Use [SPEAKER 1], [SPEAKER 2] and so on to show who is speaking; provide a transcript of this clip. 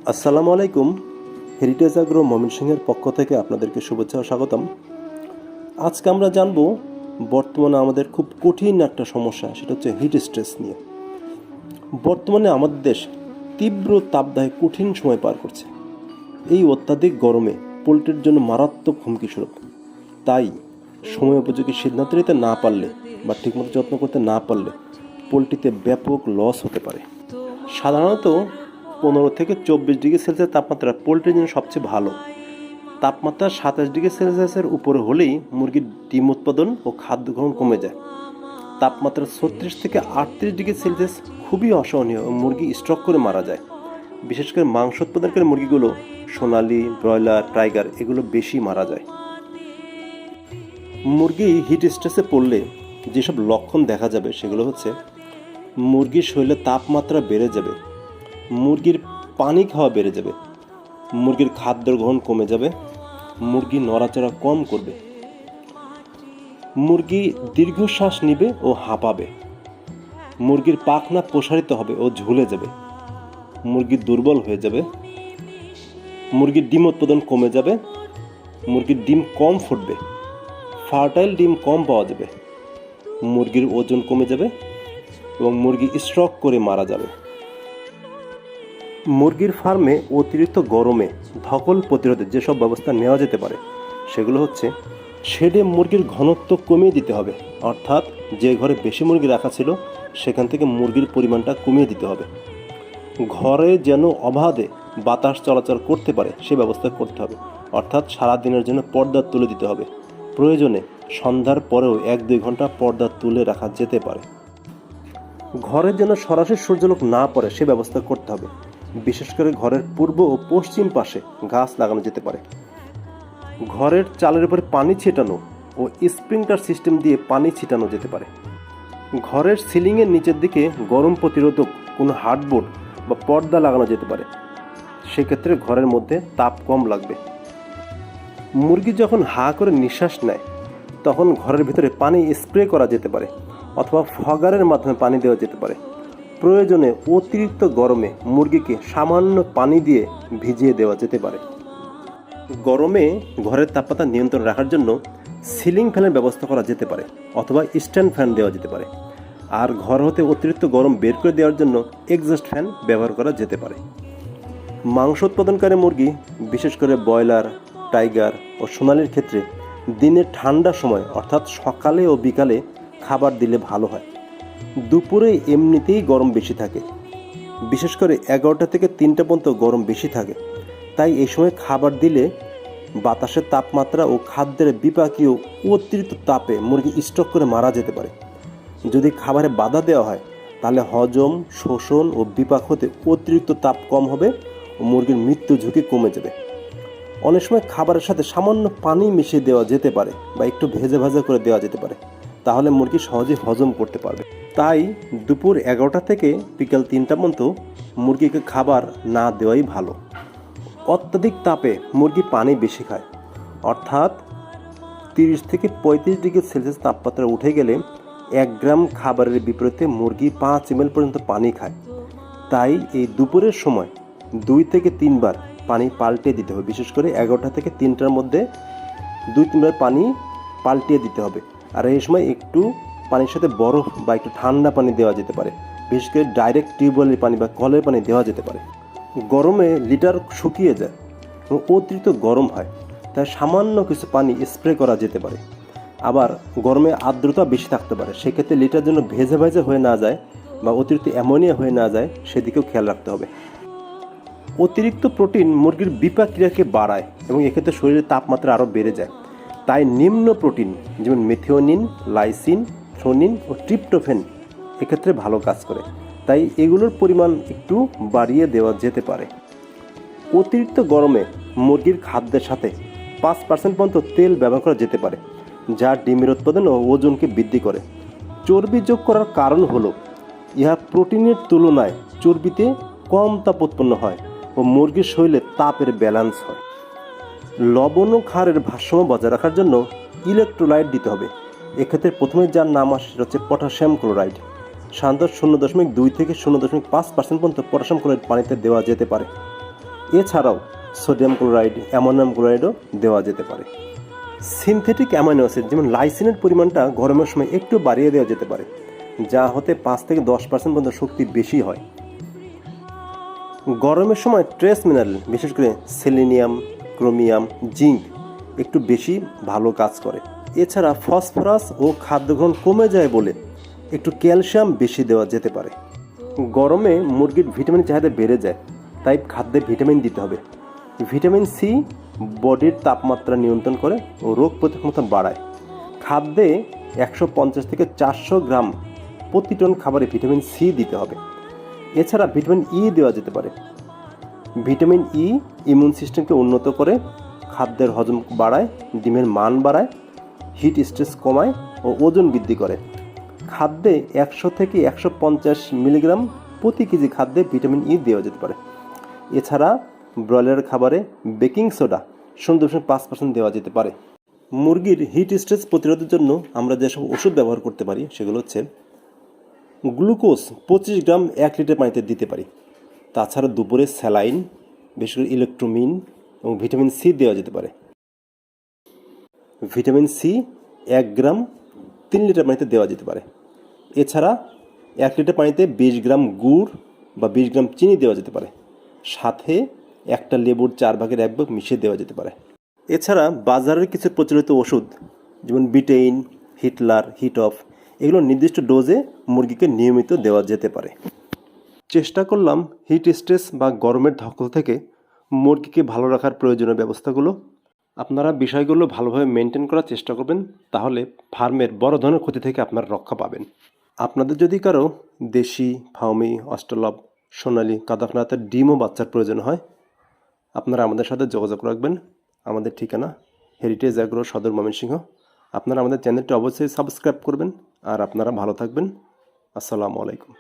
[SPEAKER 1] আসসালামু আলাইকুম। Heritage agro ময়মনসিংহের পক্ষ থেকে আপনাদেরকে শুভেচ্ছা ও স্বাগতম। আজকে আমরা জানব বর্তমানে আমাদের খুব কঠিন একটা সমস্যা, সেটা হচ্ছে হিট স্ট্রেস নিয়ে। বর্তমানে আমাদের দেশ তীব্র তাপদাহে কঠিন সময় পার করছে। এই অত্যাধিক গরমে পোলট্রির জন্য মারাত্মক হুমকি স্বরূপ। তাই সময় উপযোগী সিদ্ধান্ত নিতে না পারলে বা ঠিকমতো যত্ন করতে না পারলে পোলট্রিতে ব্যাপক লস হতে পারে। সাধারণত 15 থেকে 24 ডিগ্রি সেলসিয়াস তাপমাত্রা পোলট্রির জন্য সবচেয়ে ভালো। তাপমাত্রা 27 ডিগ্রি সেলসিয়াসের উপরে হলেই মুরগির ডিম উৎপাদন ও খাদ্য গ্রহণ কমে যায়। তাপমাত্রা 36 থেকে 38 ডিগ্রি সেলসিয়াস খুবই অসহনীয় ও মুরগি স্ট্রোক করে মারা যায়। বিশেষ করে মাংস উৎপাদনকারী মুরগিগুলো সোনালি, ব্রয়লার, টাইগার এগুলো বেশি মারা যায়। মুরগি হিট স্ট্রেসে পড়লে যেসব লক্ষণ দেখা যাবে সেগুলো হচ্ছে: মুরগির শরীরে তাপমাত্রা বেড়ে যাবে, মুরগির পানি খাওয়া বেড়ে যাবে, মুরগির খাদ্য গ্রহণ কমে যাবে, মুরগি নড়াচড়া কম করবে, মুরগি দীর্ঘশ্বাস নিবে ও হাঁপাবে, মুরগির পাখনা প্রসারিত হবে ও ঝুলে যাবে, মুরগি দুর্বল হয়ে যাবে, মুরগির ডিম উৎপাদন কমে যাবে, মুরগির ডিম কম ফুটবে, ফার্টাইল ডিম কম পাওয়া যাবে, মুরগির ওজন কমে যাবে এবং মুরগি স্ট্রোক করে মারা যাবে। মুরগির ফার্মে অতিরিক্ত গরমে ধকল প্রতিরোধে যেসব ব্যবস্থা নেওয়া যেতে পারে সেগুলো হচ্ছে: শেডে মুরগির ঘনত্ব কমিয়ে দিতে হবে, অর্থাৎ যে ঘরে বেশি মুরগি রাখা ছিল সেখান থেকে মুরগির পরিমাণটা কমিয়ে দিতে হবে। ঘরে যেন অবাধে বাতাস চলাচল করতে পারে সে ব্যবস্থা করতে হবে, অর্থাৎ সারাদিনের জন্য পর্দা তুলে দিতে হবে। প্রয়োজনে সন্ধ্যার পরেও 1-2 ঘন্টা পর্দা তুলে রাখা যেতে পারে। ঘরের যেন সরাসরি সূর্যালোক না পড়ে সে ব্যবস্থা করতে হবে। বিশেষ করে ঘরের পূর্ব ও পশ্চিম পাশে গাছ লাগানো যেতে পারে। ঘরের চালের উপরে পানি ছিটানো ও স্প্রিংকলার সিস্টেম দিয়ে পানি ছিটানো যেতে পারে। ঘরের সিলিংয়ের নিচের দিকে গরম প্রতিরোধক কোনো হার্ডবোর্ড বা পর্দা লাগানো যেতে পারে, সেক্ষেত্রে ঘরের মধ্যে তাপ কম লাগবে। মুরগি যখন হা করে নিঃশ্বাস নেয় তখন ঘরের ভিতরে পানি স্প্রে করা যেতে পারে অথবা ফগারের মাধ্যমে পানি দেওয়া যেতে পারে। প্রয়োজনে অতিরিক্ত গরমে মুরগিকে সামান্য পানি দিয়ে ভিজিয়ে দেওয়া যেতে পারে। গরমে ঘরের তাপমাত্রা নিয়ন্ত্রণ রাখার জন্য সিলিং ফ্যানের ব্যবস্থা করা যেতে পারে অথবা স্ট্যান্ড ফ্যান দেওয়া যেতে পারে। আর ঘর হতে অতিরিক্ত গরম বের করে দেওয়ার জন্য এক্সস্ট ফ্যান ব্যবহার করা যেতে পারে। মাংস উৎপাদনকারী মুরগি, বিশেষ করে ব্রয়লার, টাইগার ও সোনালির ক্ষেত্রে দিনের ঠান্ডা সময় অর্থাৎ সকালে ও বিকালে খাবার দিলে ভালো হয়। দুপুরে এমনিতেই গরম বেশি থাকে, বিশেষ করে 11টা থেকে 3টা পর্যন্ত গরম বেশি থাকে। তাই এই সময় খাবার দিলে বাতাসের তাপমাত্রা ও খাদ্যের বিপাকীয় অতিরিক্ত তাপে মুরগি স্ট্রোক করে মারা যেতে পারে। যদি খাবারে বাধা দেওয়া হয় তাহলে হজম, শোষণ ও বিপাক হতে অতিরিক্ত তাপ কম হবে ও মুরগির মৃত্যু ঝুঁকি কমে যাবে। অনেক সময় খাবারের সাথে সামান্য পানি মিশিয়ে দেওয়া যেতে পারে বা একটু ভেজে ভাজা করে দেওয়া যেতে পারে, তাহলে মুরগি সহজে হজম করতে পারবে। তাই দুপুর 11টা থেকে বিকাল 3টা পর্যন্ত মুরগিকে খাবার না দেওয়াই ভালো। অত্যাধিক তাপে মুরগি পানি বেশি খায়, অর্থাৎ 30 থেকে 35 ডিগ্রি সেলসিয়াস তাপমাত্রা উঠে গেলে 1 গ্রাম খাবারের বিপরীতে মুরগি 5 ml পর্যন্ত পানি খায়। তাই এই দুপুরের সময় 2 থেকে 3 বার পানি পাল্টে দিতে হবে। বিশেষ করে 11টা থেকে 3টার মধ্যে 2-3 বার পানি পাল্টিয়ে দিতে হবে। আর এই সময় একটু পানির সাথে বরফ বা একটু ঠান্ডা পানি দেওয়া যেতে পারে। বিশেষ করে ডাইরেক্ট টিউবওয়েলের পানি বা কলের পানি দেওয়া যেতে পারে। গরমে লিটার শুকিয়ে যায় এবং অতিরিক্ত গরম হয়, তাই সামান্য কিছু পানি স্প্রে করা যেতে পারে। আবার গরমে আর্দ্রতা বেশি থাকতে পারে, সেক্ষেত্রে লিটার জন্য ভেজে ভেজে হয়ে না যায় বা অতিরিক্ত অ্যামোনিয়া হয়ে না যায় সেদিকেও খেয়াল রাখতে হবে। অতিরিক্ত প্রোটিন মুরগির বিপাক ক্রিয়াকে বাড়ায় এবং এক্ষেত্রে শরীরের তাপমাত্রা আরও বেড়ে যায়। তাই নিম্ন প্রোটিন যেমন মেথিওনিন, লাইসিন, থ্রোনিন ও ট্রিপ্টোফ্যান এক্ষেত্রে ভালো কাজ করে, তাই এগুলোর পরিমাণ একটু বাড়িয়ে দেওয়া যেতে পারে। অতিরিক্ত গরমে মুরগির খাদ্যের সাথে 5% পর্যন্ত তেল ব্যবহার করা যেতে পারে, যা ডিমের উৎপাদন ও ওজনকে বৃদ্ধি করে। চর্বি যোগ করার কারণ হলো ইহা প্রোটিনের তুলনায় চর্বিতে কম তাপ উৎপন্ন হয় ও মুরগির শরীরে তাপের ব্যালেন্স হয়। লবণ ও ক্ষারের ভারসাম্য বজায় রাখার জন্য ইলেকট্রোলাইট দিতে হবে। এক্ষেত্রে প্রথমে যার নাম আসে সেটা হচ্ছে পটাশিয়াম ক্লোরাইড। সাধারণত 0.2 থেকে 0.5% পর্যন্ত পটাশিয়াম ক্লোরাইড পানিতে দেওয়া যেতে পারে। এছাড়াও সোডিয়াম ক্লোরাইড, অ্যামোনিয়াম ক্লোরাইডও দেওয়া যেতে পারে। সিনথেটিক অ্যামাইনো অ্যাসিড যেমন লাইসিনের পরিমাণটা গরমের সময় একটু বাড়িয়ে দেওয়া যেতে পারে, যা হতে 5 থেকে 10% পর্যন্ত শক্তি বেশি হয়। গরমের সময় ট্রেস মিনারেল বিশেষ করে সেলেনিয়াম, ক্রোমিয়াম, জিঙ্ক একটু বেশি ভালো কাজ করে। এছাড়া ফসফরাস ও খাদ্য গ্রহণ কমে যায় বলে একটু ক্যালসিয়াম বেশি দেওয়া যেতে পারে। গরমে মুরগির ভিটামিন চাহিদা বেড়ে যায়, তাই খাদ্যে ভিটামিন দিতে হবে। ভিটামিন সি বডির তাপমাত্রা নিয়ন্ত্রণ করে ও রোগ প্রতিরোধ ক্ষমতা বাড়ায়। খাদ্যে 150 থেকে 400 গ্রাম প্রতি টন খাবারে ভিটামিন সি দিতে হবে। এছাড়া ভিটামিন ই দেওয়া যেতে পারে। ভিটামিন ই ইমিউন সিস্টেমকে উন্নত করে, খাদ্যের হজম বাড়ায়, ডিমের মান বাড়ায়, হিট স্ট্রেস কমায় ও ওজন বৃদ্ধি করে। খাদ্যে 100 থেকে 150 মিলিগ্রাম প্রতি কেজি খাদ্যে ভিটামিন ই দেওয়া যেতে পারে। এছাড়া ব্রয়লার খাবারে বেকিং সোডা 0.5% দেওয়া যেতে পারে। মুরগির হিট স্ট্রেস প্রতিরোধের জন্য আমরা যেসব ওষুধ ব্যবহার করতে পারি সেগুলো হচ্ছে গ্লুকোজ 25 গ্রাম 1 লিটার পানিতে দিতে পারি। তাছাড়া দুপুরে স্যালাইন, বিশেষ করে ইলেকট্রোমিন এবং ভিটামিন সি দেওয়া যেতে পারে। ভিটামিন সি 1 গ্রাম 3 লিটার পানিতে দেওয়া যেতে পারে। এছাড়া 1 লিটার পানিতে 20 গ্রাম গুড় বা 20 গ্রাম চিনি দেওয়া যেতে পারে। সাথে একটা লেবুর 4 ভাগের 1 ভাগ মিশিয়ে দেওয়া যেতে পারে। এছাড়া বাজারের কিছু প্রচলিত ওষুধ যেমন বিটেইন, হিটলার, হিট অফ এগুলো নির্দিষ্ট ডোজে মুরগিকে নিয়মিত দেওয়া যেতে পারে। চেষ্টা করলাম হিট স্ট্রেস বা গরমের ধকল থেকে মুরগিকে ভালো রাখার প্রয়োজনীয় ব্যবস্থাগুলো। আপনারা বিষয়গুলো ভালোভাবে মেনটেন করার চেষ্টা করবেন, তাহলে ফার্মের বড় ধরনের ক্ষতি থেকে আপনারা রক্ষা পাবেন। আপনাদের যদি কারো দেশি, ফার্মি, অস্ট্রেলব, সোনালি, কাদাকনাথের ডিম ও বাচ্চার প্রয়োজন হয়, আপনারা আমাদের সাথে যোগাযোগ রাখবেন। আমাদের ঠিকানা হেরিটেজ অ্যাগ্রো, সদর ময়মনসিংহ। আপনারা আমাদের চ্যানেলটি অবশ্যই সাবস্ক্রাইব করবেন। আর আপনারা ভালো থাকবেন। আসসালামু আলাইকুম।